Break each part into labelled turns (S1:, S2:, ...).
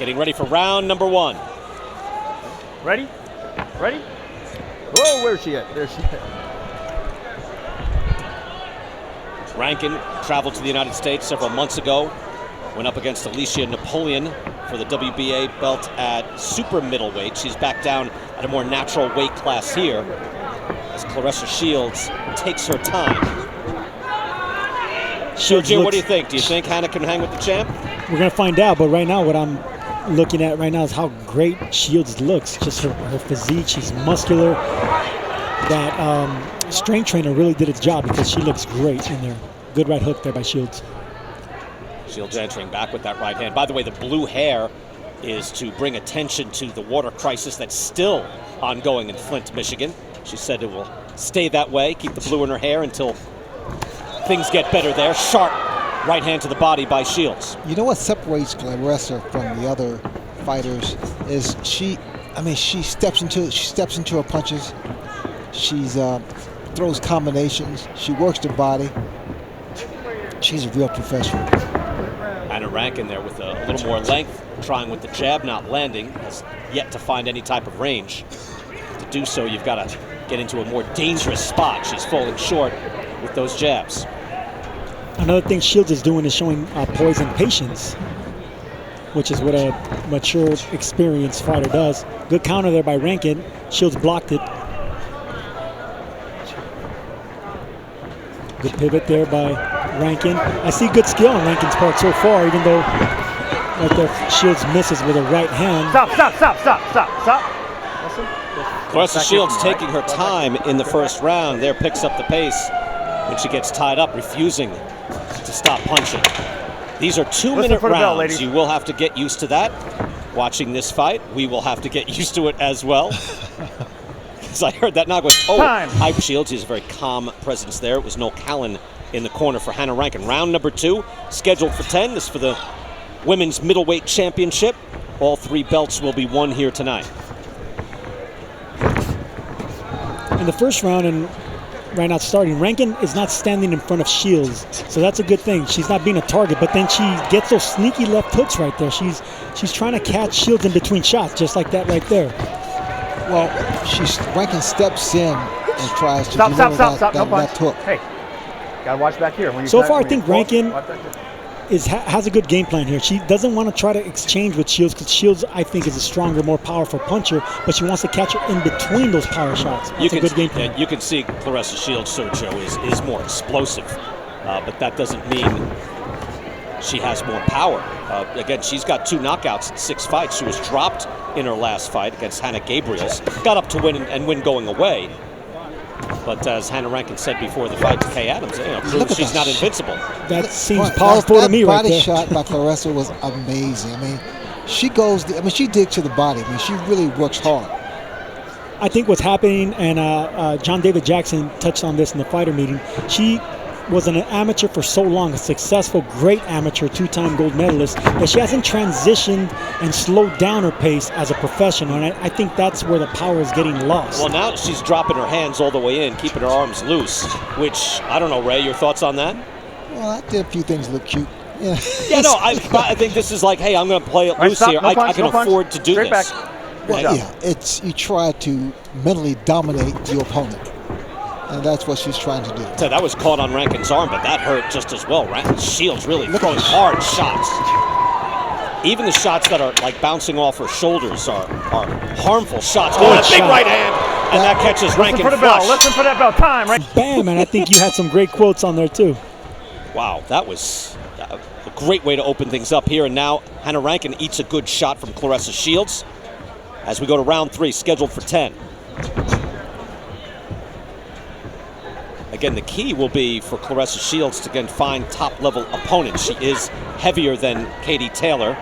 S1: Getting ready for round number 1.
S2: Ready? Ready? Whoa, where's she at? There's she at.
S1: Rankin traveled to the United States several months ago. Went up against Alicia Napoleon for the WBA belt at super middleweight. She's back down at a more natural weight class here as Claressa Shields takes her time. Jay, what do you think? Do you think Hannah can hang with the champ?
S3: We're going to find out, but right now what I'm looking at right now is how great Shields looks. Just her physique, she's muscular. That strength trainer really did its job because she looks great in there. Good right hook there by Shields.
S1: Shields entering back with that right hand. By the way, the blue hair is to bring attention to the water crisis that's still ongoing in Flint, Michigan. She said it will stay that way, keep the blue in her hair until things get better there. Sharp right hand to the body by Shields.
S4: You know what separates Claressa from the other fighters is she steps into her punches. She's throws combinations. She works the body. She's a real professional.
S1: Hannah Rankin there with a little more length, trying with the jab, not landing, has yet to find any type of range. To do so, you've got to get into a more dangerous spot. She's falling short with those jabs.
S3: Another thing Shields is doing is showing poise and patience, which is what a mature, experienced fighter does. Good counter there by Rankin. Shields blocked it. Good pivot there by Rankin. I see good skill on Rankin's part so far, even though right there Shields misses with a right hand.
S2: Stop. Listen.
S1: Claressa Shields taking her time in the first round. There picks up the pace when she gets tied up, refusing to stop punching. These are 2-minute rounds. You will have to get used to that. Watching this fight, we will have to get used to it as well. Because I heard that knock was Hype Shields. He's a very calm presence there. It was Noel Callan in the corner for Hannah Rankin. Round number 2, scheduled for 10. This for the Women's Middleweight Championship. All 3 belts will be won here tonight.
S3: In the first round, and right now starting, Rankin is not standing in front of Shields, so that's a good thing. She's not being a target, but then she gets those sneaky left hooks right there. She's trying to catch Shields in between shots, just like that right there.
S4: Well, Rankin steps in and tries to deliver that left hook.
S2: Hey, gotta watch back here.
S3: So far, I think Rankin has a good game plan here. She doesn't want to try to exchange with Shields because Shields, I think, is a stronger, more powerful puncher, but she wants to catch her in between those power shots. That's a good game plan.
S1: You can see Claressa Shields, Sergio, is more explosive, but that doesn't mean she has more power. Again, she's got 2 knockouts in 6 fights. She was dropped in her last fight against Hannah Gabriels. Got up to win and win going away. But as Hannah Rankin said before the fight to Kay Adams, proves she's not invincible.
S3: That seems powerful to me right there.
S4: That body shot by Claressa was amazing. I mean, she digs to the body. I mean, she really works hard.
S3: I think what's happening, and John David Jackson touched on this in the fighter meeting, she was an amateur for so long, a successful, great amateur, 2-time gold medalist, that she hasn't transitioned and slowed down her pace as a professional, and I think that's where the power is getting lost.
S1: Well, now she's dropping her hands all the way in, keeping her arms loose, which, I don't know, Ray, your thoughts on that?
S4: Well, I did a few things look cute. Yeah,
S1: no, I think this is like, hey, I'm going to play it loose here. I can afford to do this.
S4: Well, yeah, you try to mentally dominate your opponent. And that's what she's trying to do.
S1: So that was caught on Rankin's arm, but that hurt just as well. Shields really throwing hard shots. Even the shots that are like bouncing off her shoulders are harmful shots. Oh, a big right hand, and that catches Rankin flush.
S2: Listen for that bell. Time, right?
S3: Bam, and I think you had some great quotes on there too.
S1: Wow, that was a great way to open things up here. And now Hannah Rankin eats a good shot from Claressa Shields as we go to round 3, scheduled for 10. Again, the key will be for Claressa Shields to again find top-level opponents. She is heavier than Katie Taylor,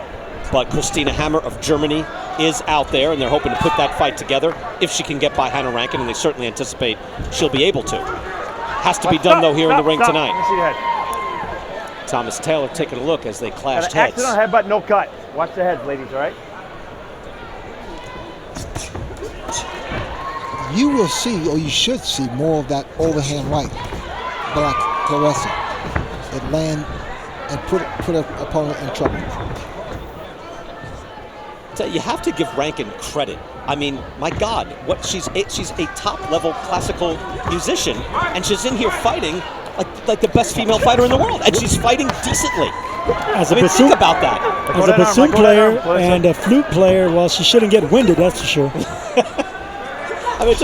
S1: but Christina Hammer of Germany is out there, and they're hoping to put that fight together if she can get by Hannah Rankin, and they certainly anticipate she'll be able to. Has to be done, though, here in the ring tonight. Thomas Taylor taking a look as they clashed heads.
S2: Accident on headbutt, no cut. Watch the heads, ladies, all right?
S4: You will see, or you should see, more of that overhand right by Claressa. It land and put her opponent in trouble.
S1: You have to give Rankin credit. I mean, my God, she's a top-level classical musician, and she's in here fighting like the best female fighter in the world, and she's fighting decently. Think about that.
S3: As a bassoon player and a flute player, well, she shouldn't get winded, that's for sure.
S1: I mean,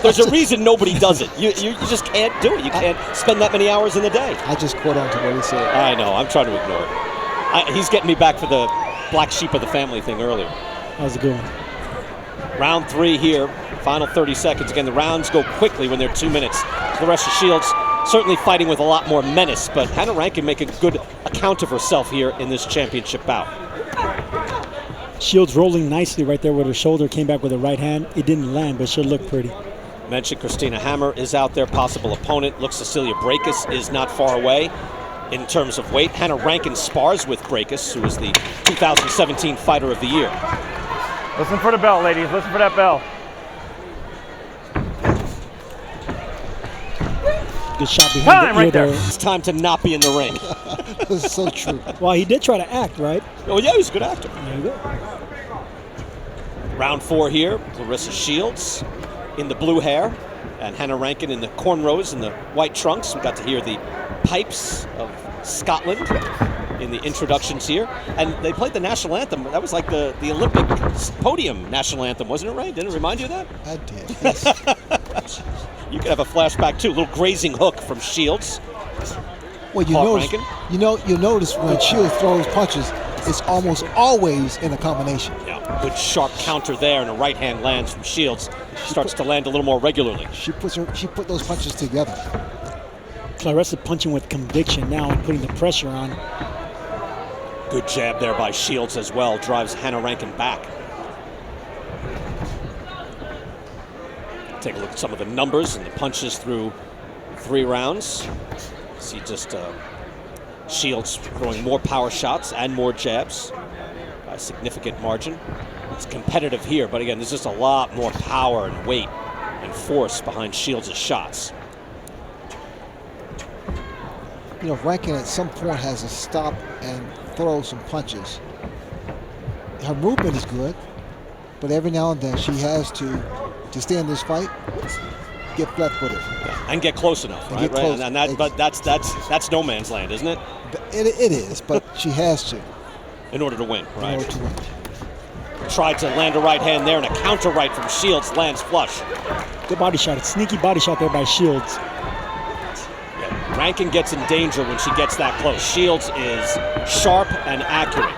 S1: there's a reason nobody does it. You just can't do it. You can't spend that many hours in the day.
S4: I just caught on to what he said.
S1: I know. I'm trying to ignore it. He's getting me back for the black sheep of the family thing earlier.
S3: How's it going?
S1: Round 3 here. Final 30 seconds. Again, the rounds go quickly when they're 2 minutes. Claressa Shields certainly fighting with a lot more menace, but Hannah Rankin making a good account of herself here in this championship bout.
S3: Shields rolling nicely right there with her shoulder, came back with a right hand. It didn't land, but she'll look pretty.
S1: Mentioned Christina Hammer is out there, possible opponent. Looks Cecilia Brækhus is not far away in terms of weight. Hannah Rankin spars with Brækhus, who is the 2017 Fighter of the Year.
S2: Listen for the bell, ladies. Listen for that bell.
S3: Good shot behind the ear there.
S1: It's time to not be in the ring.
S4: That's so true.
S3: Well, he did try to act, right?
S1: Oh, yeah, he's a good actor.
S3: There you go.
S1: Round 4 here. Claressa Shields in the blue hair, and Hannah Rankin in the cornrows and the white trunks. We got to hear the pipes of Scotland in the introductions here. And they played the national anthem. That was like the Olympic podium national anthem, wasn't it, right? Didn't it remind you of that?
S4: I did, yes.
S1: You could have a flashback, too. A little grazing hook from Shields.
S4: Well, you notice when Shields throws punches, it's almost always in a combination.
S1: Yeah, good sharp counter there, and a right hand lands from Shields. Starts to land a little more regularly.
S4: She put those punches together.
S3: Claressa punching with conviction now and putting the pressure on.
S1: Good jab there by Shields as well. Drives Hannah Rankin back. Take a look at some of the numbers and the punches through 3 rounds. See just Shields throwing more power shots and more jabs by a significant margin. It's competitive here, but again, there's just a lot more power and weight and force behind Shields' shots.
S4: You know, Rankin at some point has to stop and throw some punches. Her movement is good, but every now and then she has to stay in this fight, get flat-footed.
S1: Yeah, and get close enough, right?
S4: Close.
S1: And but that's no man's land, isn't it?
S4: It is, but she has to.
S1: In order to win, right?
S4: In order to win.
S1: Tried to land a right hand there, and a counter right from Shields lands flush.
S3: Good body shot. A sneaky body shot there by Shields.
S1: Yeah, Rankin gets in danger when she gets that close. Shields is sharp and accurate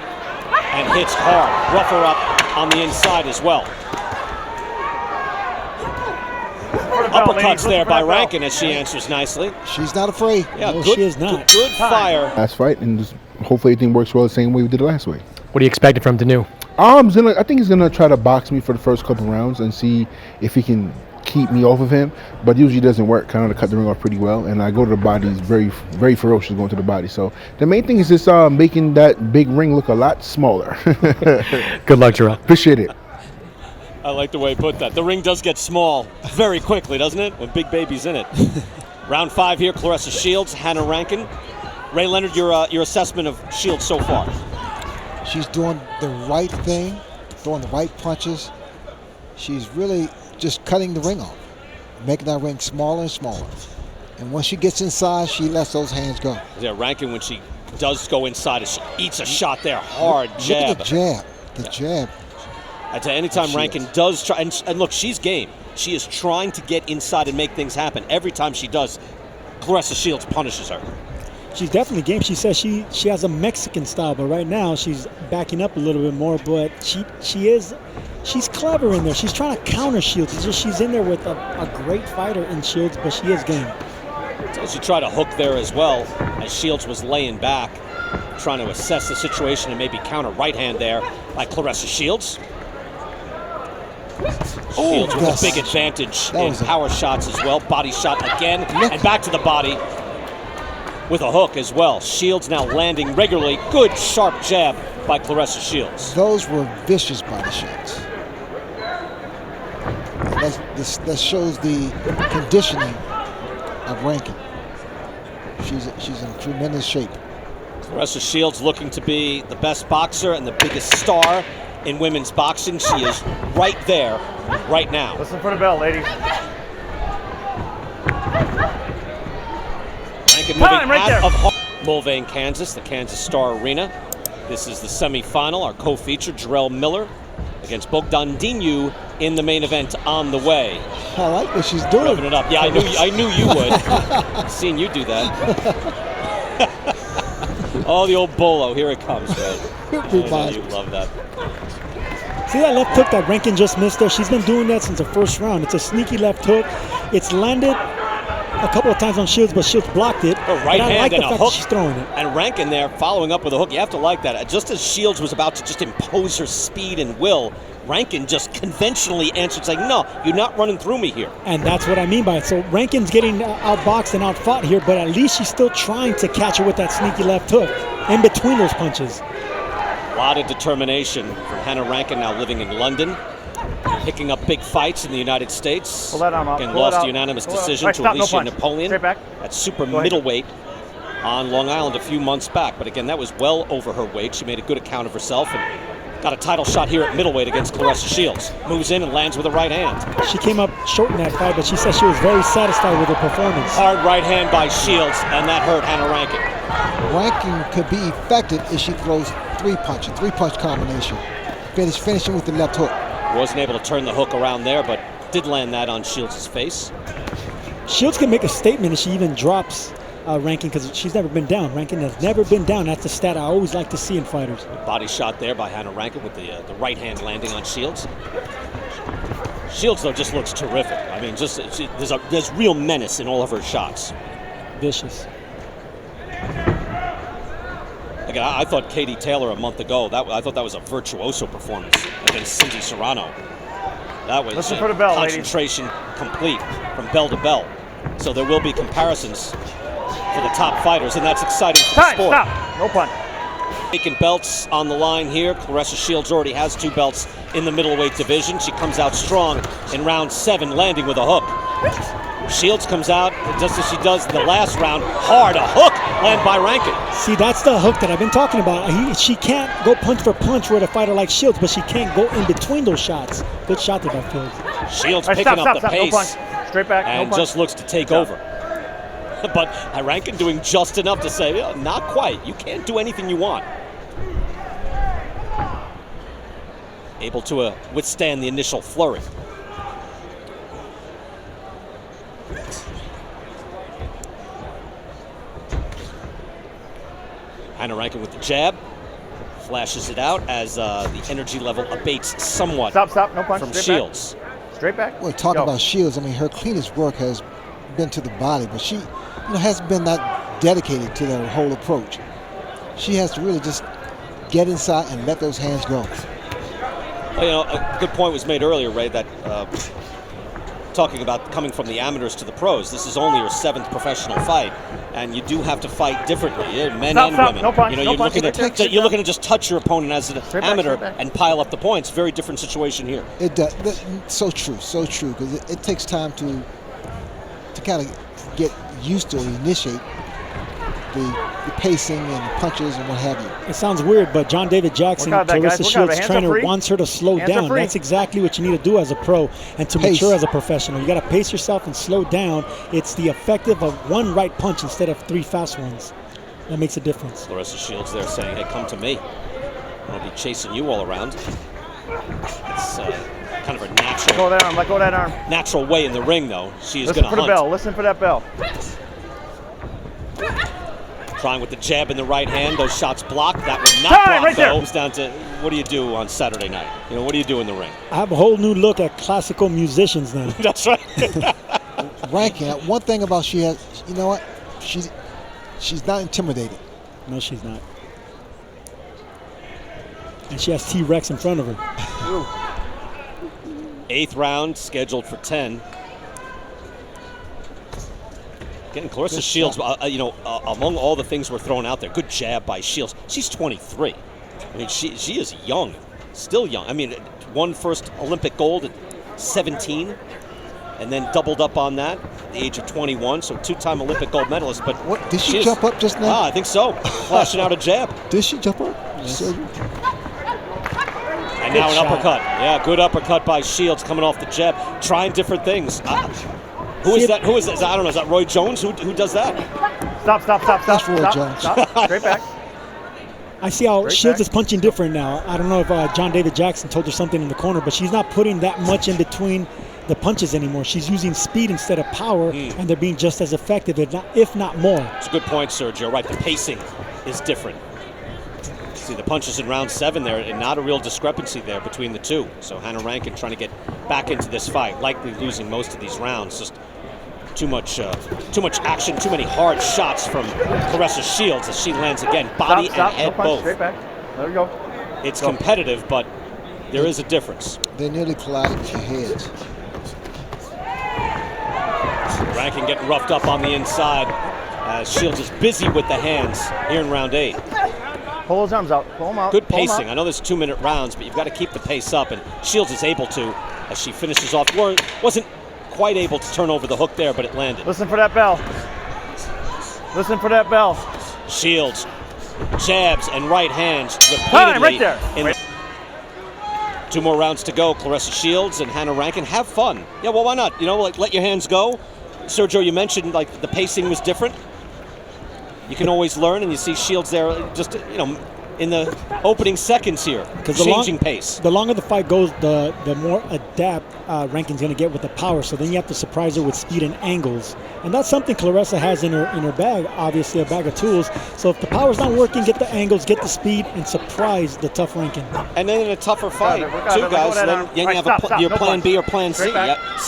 S1: and hits hard. Rough her up on the inside as well. Uppercuts there by Rankin as she answers nicely.
S4: She's not afraid.
S1: Yeah,
S3: no, she is not.
S1: Good fire.
S5: Last fight, and just hopefully everything works well the same way we did it last week.
S6: What do you expect from Danu?
S5: I think he's gonna try to box me for the first couple rounds and see if he can keep me off of him. But usually it doesn't work. Kind of cut the ring off pretty well, and I go to the body. He's very, very ferocious going to the body. So the main thing is just making that big ring look a lot smaller.
S6: Good luck, Gerald.
S5: Appreciate it.
S1: I like the way you put that. The ring does get small very quickly, doesn't it? When big baby's in it. Round 5 here, Claressa Shields, Hannah Rankin. Ray Leonard, your assessment of Shields so far?
S4: She's doing the right thing, throwing the right punches. She's really just cutting the ring off, making that ring smaller and smaller. And once she gets inside, she lets those hands go.
S1: Yeah, Rankin, when she does go inside, she eats a shot there, hard jab.
S4: Look at the jab, the jab.
S1: I tell you, anytime Rankin does try, and look, she's game. She is trying to get inside and make things happen. Every time she does, Claressa Shields punishes her.
S3: She's definitely game. She says she has a Mexican style, but right now she's backing up a little bit more. But she's clever in there. She's trying to counter Shields. It's just she's in there with a great fighter in Shields, but she is game.
S1: So she tried a hook there as well, as Shields was laying back, trying to assess the situation and maybe counter right hand there by Claressa Shields. Shields with a big advantage in power shots as well. Body shot again, and back to the body with a hook as well. Shields now landing regularly. Good sharp jab by Claressa Shields.
S4: Those were vicious body shots. That shows the conditioning of Rankin. She's in tremendous shape.
S1: Claressa Shields looking to be the best boxer and the biggest star in women's boxing. She is right there, right now.
S2: Listen for the bell, ladies.
S1: Rankin moving out of Mulvane, Kansas, the Kansas Star Arena. This is the semifinal. Our co-feature, Jarrell Miller, against Bogdan Dinu in the main event on the way.
S4: I like what she's doing.
S1: Revving it up. Yeah, I knew you would. Seen you do that. Oh, the old bolo. Here it comes, Red. You love that.
S3: See that left hook that Rankin just missed there? She's been doing that since the first round. It's a sneaky left hook. It's landed a couple of times on Shields, but Shields blocked it.
S1: A right hand and a hook.
S3: She's throwing it.
S1: And Rankin there following up with a hook. You have to like that. Just as Shields was about to just impose her speed and will, Rankin just conventionally answered saying, no, you're not running through me here.
S3: And that's what I mean by it. So Rankin's getting outboxed and outfought here, but at least she's still trying to catch her with that sneaky left hook in between those punches.
S1: A lot of determination from Hannah Rankin, now living in London, picking up big fights in the United States.
S2: Pull that arm out.
S1: And lost a unanimous decision to Alicia Napoleon at super middleweight on Long Island a few months back. But again, that was well over her weight. She made a good account of herself and got a title shot here at middleweight against Claressa Shields. Moves in and lands with a right hand.
S3: She came up short in that fight, but she said she was very satisfied with her performance.
S1: Hard right hand by Shields, and that hurt Hannah Rankin.
S4: Rankin could be effective if she throws three-punch combination. Finishing with the left hook.
S1: Wasn't able to turn the hook around there, but did land that on Shields' face.
S3: Shields can make a statement if she even drops Rankin, because she's never been down. Rankin has never been down. That's the stat I always like to see in fighters.
S1: Body shot there by Hannah Rankin with the right hand landing on Shields. Shields, though, just looks terrific. I mean, there's real menace in all of her shots.
S3: Vicious.
S1: Again, I thought Katie Taylor a month ago, I thought that was a virtuoso performance against Cindy Serrano. That was
S2: for the bell,
S1: concentration complete from bell to bell. So there will be comparisons for the top fighters, and that's exciting for the sport.
S2: Stop. No pun.
S1: Taking belts on the line here. Claressa Shields already has 2 belts in the middleweight division. She comes out strong in round 7, landing with a hook. Shields comes out just as she does in the last round. Hard, a hook land by Rankin.
S3: See, that's the hook that I've been talking about. She can't go punch for punch with a fighter like Shields, but she can't go in between those shots. Good shot there by Shields.
S1: Shields picking up the pace.
S2: No punch. Straight back.
S1: And
S2: no punch.
S1: just looks to take over. But Rankin doing just enough to say, not quite. You can't do anything you want. Able to withstand the initial flurry. Hannah Rankin with the jab. Flashes it out as the energy level abates somewhat.
S2: Stop. No punch.
S1: From Shields.
S2: Straight back.
S4: Well, talk about Shields. I mean, her cleanest work has been to the body, but she hasn't been that dedicated to the whole approach. She has to really just get inside and let those hands go.
S1: Well, a good point was made earlier, Ray, that talking about coming from the amateurs to the pros, this is only her 7th professional fight, and you do have to fight differently, men and women.
S2: No punch,
S1: you're looking to just touch your opponent as an amateur and pile up the points. Very different situation here.
S4: It does. So true, because it takes time to kind of get used to initiate the pacing and punches and what have you.
S3: It sounds weird, but John David Jackson, Claressa Shields' trainer, wants her to slow down. That's exactly what you need to do as a pro and to mature as a professional. You got to pace yourself and slow down. It's the effective of 1 right punch instead of 3 fast ones. That makes a difference.
S1: Claressa Shields there saying, hey, come to me. I'll be chasing you all around. It's kind of a natural.
S2: Let go of that arm.
S1: Natural way in the ring, though. She is going to hunt.
S2: Listen for the bell. Listen for that bell.
S1: Trying with the jab in the right hand. Those shots blocked. That one not blocked,
S2: right there.
S1: Comes down to what do you do on Saturday night? What do you do in the ring?
S3: I have a whole new look at classical musicians now.
S1: That's right.
S4: Rankin, one thing about she has, you know what? She's not intimidated.
S3: No, she's not. And she has T-Rex in front of her.
S1: 8th round scheduled for 10. Again, Claressa Shields, among all the things we're throwing out there, good jab by Shields. She's 23. I mean, she is young, still young. I mean, won first Olympic gold at 17, and then doubled up on that at the age of 21. So 2-time Olympic gold medalist. But
S4: what, did she jump up just now?
S1: I think so. Flashing out a jab.
S4: Did she jump up?
S3: Yes.
S1: And now an uppercut. Yeah, good uppercut by Shields coming off the jab, trying different things. Who is that? Who is that? I don't know. Is that Roy Jones? Who does that?
S2: Stop.
S4: That's Roy Jones.
S2: Stop. Straight back.
S3: I see how
S2: Straight
S3: Shields
S2: back.
S3: is punching different now. I don't know if John David Jackson told her something in the corner, but she's not putting that much in between the punches anymore. She's using speed instead of power, and they're being just as effective, if not more.
S1: It's a good point, Sergio. Right, the pacing is different. See the punches in round 7 there, and not a real discrepancy there between the two. So Hannah Rankin trying to get back into this fight, likely losing most of these rounds. Just too much action, too many hard shots from Claressa Shields as she lands again, body
S2: Stop.
S1: and head
S2: No punch.
S1: both.
S2: Straight back. There we go.
S1: It's competitive, but there is a difference.
S4: They nearly collided their heads.
S1: Rankin getting roughed up on the inside as Shields is busy with the hands here in round 8.
S2: Pull those arms out. Pull them out.
S1: Good
S2: Pull 'em
S1: pacing.
S2: out.
S1: I know there's 2-minute rounds, but you've got to keep the pace up, and Shields is able to as she finishes off. Wasn't quite able to turn over the hook there, but it landed.
S2: Listen for that bell. Listen for that bell.
S1: Shields, jabs and right hands repeatedly.
S2: Time, right there.
S1: In 2 more rounds to go. Claressa Shields and Hannah Rankin. Have fun. Yeah, well, why not? You know, like let your hands go. Sergio, you mentioned like the pacing was different. You can always learn, and you see Shields there just, in the opening seconds here, changing pace.
S3: The longer the fight goes, the more adept Rankin's going to get with the power. So then you have to surprise her with speed and angles, and that's something Claressa has in her bag. Obviously, a bag of tools. So if the power's not working, get the angles, get the speed, and surprise the tough Rankin.
S1: And then in a tougher fight, too, guys, then you have your plan B or plan C.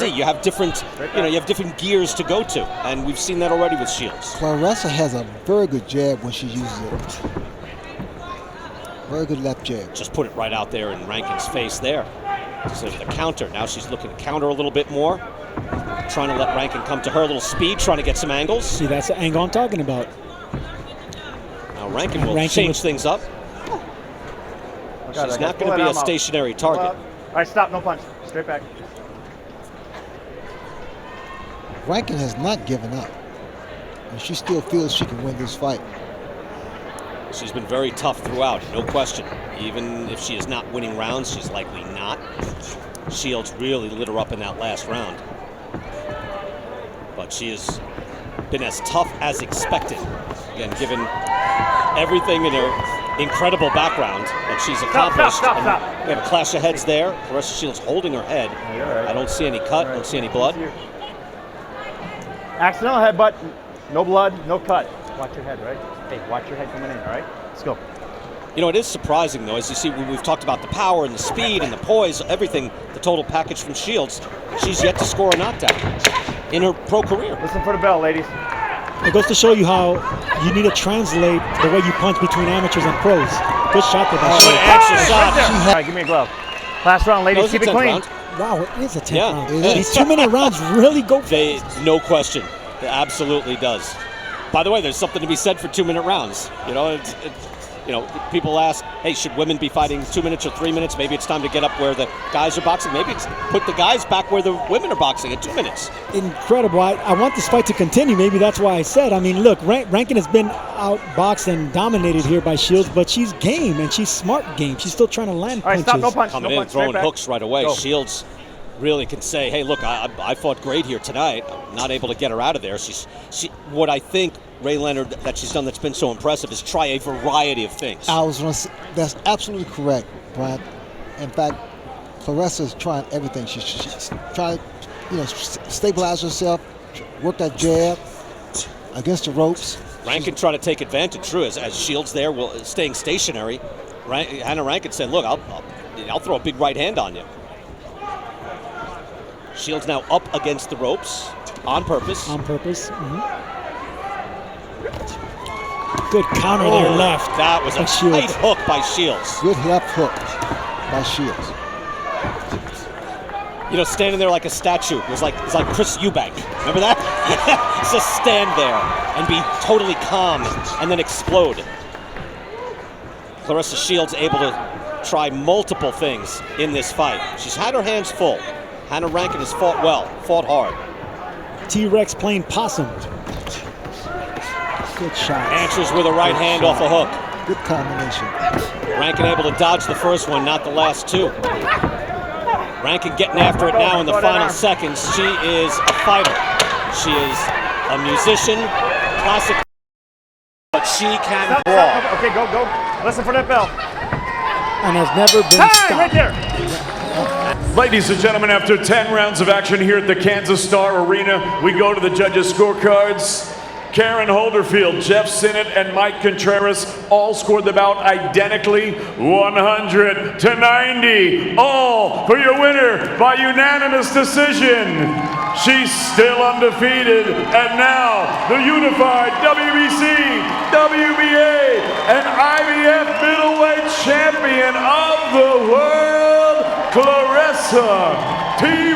S1: You have different, you have different gears to go to, and we've seen that already with Shields.
S4: Claressa has a very good jab when she uses it. Very good left jab.
S1: Just put it right out there in Rankin's face there. So the counter. Now she's looking to counter a little bit more. Trying to let Rankin come to her. A little speed, trying to get some angles.
S3: See, that's the angle I'm talking about.
S1: Now Rankin will change things up. She's not going to be a stationary target.
S2: All right, stop. No punch. Straight back.
S4: Rankin has not given up, and she still feels she can win this fight.
S1: She's been very tough throughout, no question. Even if she is not winning rounds, she's likely not. Shields really lit her up in that last round. But she has been as tough as expected. Again, given everything in her incredible background that she's accomplished.
S2: Stop.
S1: We have a clash of heads there. Claressa Shields holding her head.
S2: Right.
S1: I don't see any cut, don't see any blood.
S2: Accidental headbutt, no blood, no cut. Watch your head, right? Hey, watch your head coming in, all right? Let's go.
S1: It is surprising, though, as you see, we've talked about the power and the speed and the poise, everything, the total package from Shields. She's yet to score a knockdown in her pro career.
S2: Listen for the bell, ladies.
S3: It goes to show you how you need to translate the way you punch between amateurs and pros. Good shot there by Shields.
S1: Answer shot.
S2: All right, give me a glove. Last round, ladies, keep it clean.
S1: Round.
S3: Wow, it is a 10th
S1: Yeah.
S3: round. These 2-minute rounds really go fast.
S1: No question. It absolutely does. By the way, there's something to be said for 2-minute rounds. People ask, hey, should women be fighting 2 minutes or 3 minutes? Maybe it's time to get up where the guys are boxing. Maybe it's put the guys back where the women are boxing at 2 minutes.
S3: Incredible. I want this fight to continue. Maybe that's why I said. I mean, look, Rankin has been outboxed and dominated here by Shields, but she's game, and she's smart game. She's still trying to land
S2: All right,
S3: punches.
S2: stop, no punch.
S1: Coming
S2: no
S1: in,
S2: punch,
S1: throwing
S2: straight back.
S1: hooks right away.
S2: Go.
S1: Shields really can say, hey, look, I fought great here tonight. I'm not able to get her out of there. What I think Ray Leonard that she's done that's been so impressive is try a variety of things.
S4: I was going to say, that's absolutely correct, Brian. In fact, Claressa is trying everything. She's trying to, stabilize herself, work that jab against the ropes.
S1: Rankin trying to take advantage, true, as Shields there, staying stationary. Hannah Rankin said, look, I'll throw a big right hand on you. Shields now up against the ropes on purpose.
S3: On purpose. Good counter there left.
S1: That was a tight hook by Shields.
S4: Good left hook by Shields.
S1: Standing there like a statue. It's like Chris Eubank. Remember that? Just stand there and be totally calm and then explode. Claressa Shields able to try multiple things in this fight. She's had her hands full. Hannah Rankin has fought well, fought hard.
S3: T-Rex playing possum. Good shot.
S1: Answers with a right hand off a hook.
S4: Good combination.
S1: Rankin able to dodge the first one, not the last two. Rankin getting after it now in the final seconds. She is a fighter. She is a musician, classic, but she can brawl.
S2: Okay, go. Listen for that bell.
S3: And has never been stopped.
S2: Right there.
S7: Ladies and gentlemen, after 10 rounds of action here at the Kansas Star Arena, we go to the judges' scorecards. Karen Holderfield, Jeff Sinnott, and Mike Contreras all scored the bout identically, 100-90. All for your winner by unanimous decision. She's still undefeated, and now the unified WBC, WBA, and IBF Middleweight Champion of the World, Claressa T.